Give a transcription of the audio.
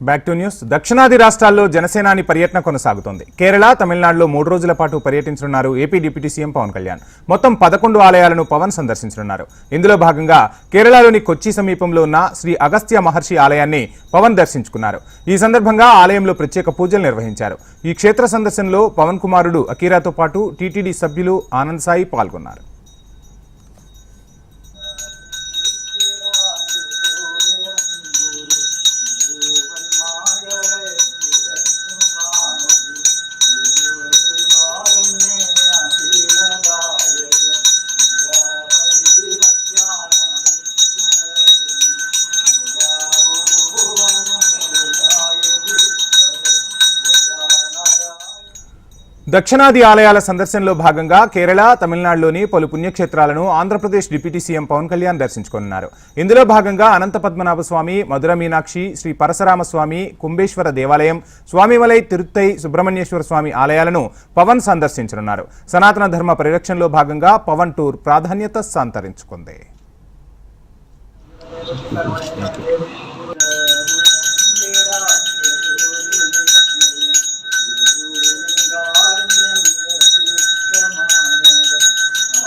Back to news. దక్షిణాది రాష్ట్రాల్లో జనసేనాని పర్యటన కొనసాగుతోంది. కేరళ, తమిళనాడులో 3 రోజుల పాటు పర్యటించనున్నారు AP deputy CM Pavan Kalyan. మొత్తం 11 ఆలయాలను పవన్ సందర్శించనున్నారు. ఇందులో భాగంగా కేరళలోని కొచ్చి సమీపంలో ఉన్న శ్రీ అగస్త్య మహర్షి ఆలయాన్ని పవన్ దర్శించుకున్నారు. ఈ సందర్భంగా ఆలయంలో ప్రత్యేక పూజలు నిర్వహించారు. ఈ క్షేత్ర సందర్శనలో పవన్ కుమారుడు అకీరాతో పాటు టీటీడీ సభ్యులు ఆనంద్ సాయి పాల్గొన్నారు. దక్షిణాది ఆలయాల సందర్శనలో భాగంగా కేరళ, తమిళనాడులోని పలు పుణ్యక్షేత్రాలను ఆంధ్రప్రదేశ్ డిప్యూటీ సీఎం పవన్ కళ్యాణ్ దర్శించుకున్నారు. ఇందులో భాగంగా అనంత పద్మనాభ స్వామి, మధుర మీనాక్షి, శ్రీ పరశురామ స్వామి, కుంభేశ్వర దేవాలయం, స్వామిమలై తిరుత్తై సుబ్రహ్మణ్యేశ్వర స్వామి ఆలయాలను పవన్ సందర్శించనున్నారు. సనాతన ధర్మ పరిరక్షణలో భాగంగా పవన్ టూర్ ప్రాధాన్యత సంతరించుకుంది.